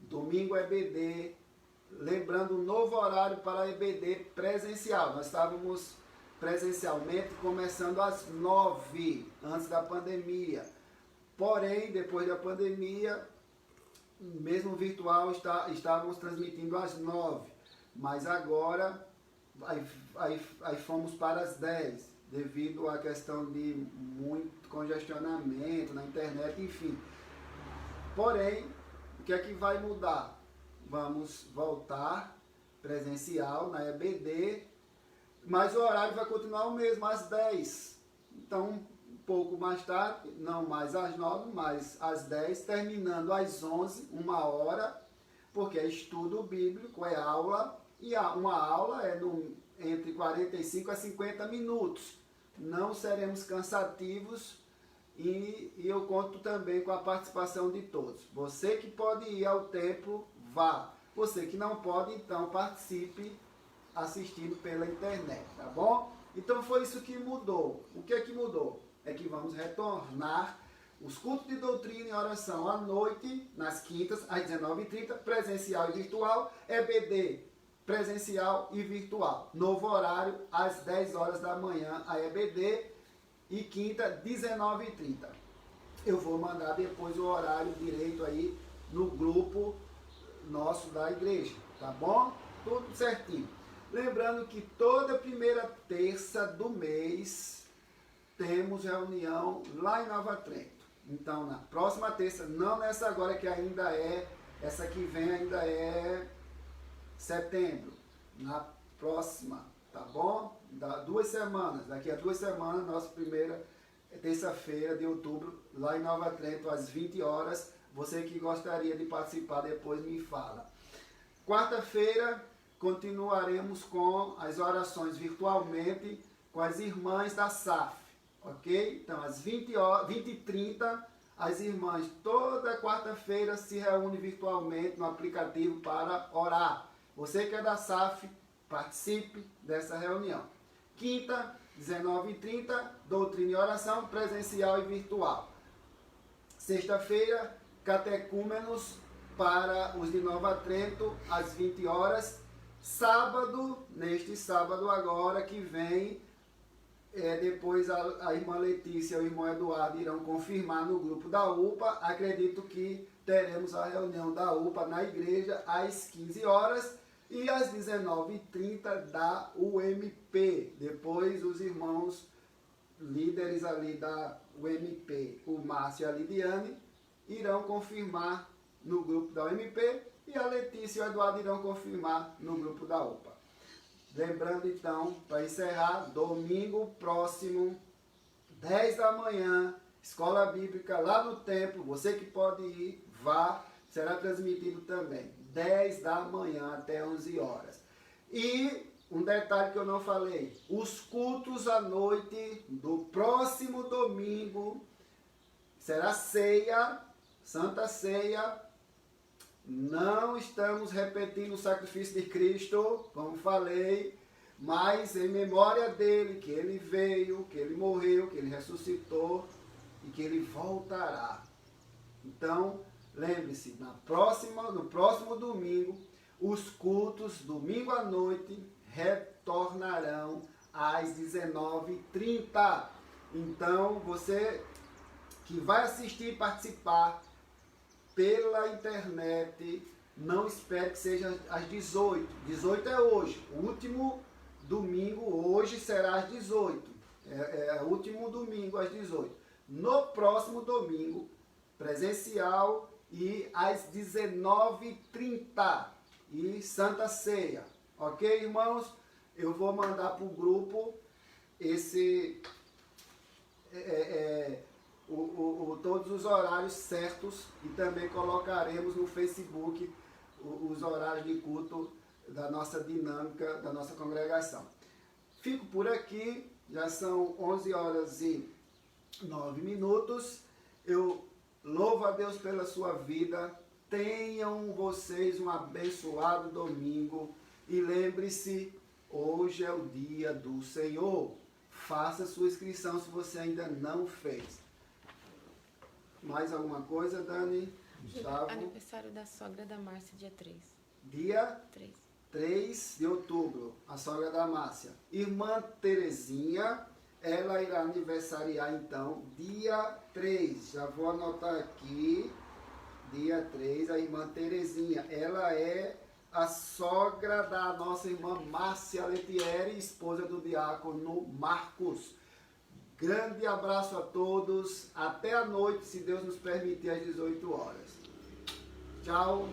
A: Domingo EBD, lembrando um novo horário para a EBD presencial. Nós estávamos presencialmente começando às 9h, antes da pandemia. Porém, depois da pandemia, mesmo virtual, estávamos transmitindo às 9h. Mas agora, aí fomos para as 10h, devido à questão de muito congestionamento na internet, enfim. Porém, o que é que vai mudar? Vamos voltar presencial na EBD, mas o horário vai continuar o mesmo, às 10h. Então, um pouco mais tarde, não mais às 9h, mas às 10h, terminando às 11h, 1h, porque é estudo bíblico, é aula, e uma aula é entre 45 a 50 minutos. Não seremos cansativos e eu conto também com a participação de todos. Você que pode ir ao templo, vá. Você que não pode, então participe assistindo pela internet, tá bom? Então foi isso que mudou. O que é que mudou? É que vamos retornar os cultos de doutrina e oração à noite, nas quintas, às 19h30, presencial e virtual, EBD, presencial e virtual. Novo horário, às 10 horas da manhã, a EBD, e quinta, 19h30. Eu vou mandar depois o horário direito aí no grupo nosso da igreja, tá bom? Tudo certinho. Lembrando que toda primeira terça do mês temos reunião lá em Nova Trento. Então, na próxima terça, não nessa agora que ainda é, essa que vem ainda é setembro. Na próxima, tá bom? Daqui a 2 semanas, nossa primeira terça-feira de outubro, lá em Nova Trento, às 20 horas. Você que gostaria de participar, depois me fala. Quarta-feira, continuaremos com as orações virtualmente com as irmãs da SAF, ok? Então, às 20h30, as irmãs toda quarta-feira se reúnem virtualmente no aplicativo para orar. Você que é da SAF, participe dessa reunião. Quinta, 19h30, doutrina e oração, presencial e virtual. Sexta-feira, catecúmenos para os de Nova Trento, às 20 horas. Sábado, neste sábado agora que vem, depois a irmã Letícia e o irmão Eduardo irão confirmar no grupo da UPA. Acredito que teremos a reunião da UPA na igreja às 15 horas e às 19h30 da UMP. Depois os irmãos líderes ali da UMP, o Márcio e a Lidiane, irão confirmar no grupo da UMP e a Letícia e o Eduardo irão confirmar no grupo da UPA. Lembrando então, para encerrar, domingo próximo, 10 da manhã, Escola Bíblica lá no templo. Você que pode ir, vá, será transmitido também, 10 da manhã até 11 horas. E um detalhe que eu não falei, os cultos à noite do próximo domingo, será ceia, Santa Ceia. Não estamos repetindo o sacrifício de Cristo, como falei, mas em memória dele, que ele veio, que ele morreu, que ele ressuscitou e que ele voltará. Então, lembre-se, no próximo domingo, os cultos, domingo à noite, retornarão às 19h30. Então, você que vai assistir e participar pela internet, não espere que seja às 18h. 18h é hoje. O último domingo hoje será às 18h. É o último domingo às 18h. No próximo domingo, presencial e às 19h30. E Santa Ceia. Ok, irmãos? Eu vou mandar para o grupo todos os horários certos e também colocaremos no Facebook os horários de culto da nossa dinâmica, da nossa congregação. Fico por aqui, já são 11h09. Eu louvo a Deus pela sua vida. Tenham vocês um abençoado domingo e lembre-se, hoje é o dia do Senhor. faça sua inscrição se você ainda não fez. Mais alguma coisa, Dani? Gustavo?
B: Aniversário da sogra da Márcia, dia 3.
A: Dia
B: 3.
A: 3 de outubro, a sogra da Márcia. Irmã Terezinha, ela irá aniversariar então dia 3. Já vou anotar aqui. Dia 3, a irmã Terezinha. Ela é a sogra da nossa irmã Márcia Letieri, esposa do diácono Marcos. Grande abraço a todos. Até a noite, se Deus nos permitir, às 18 horas. Tchau.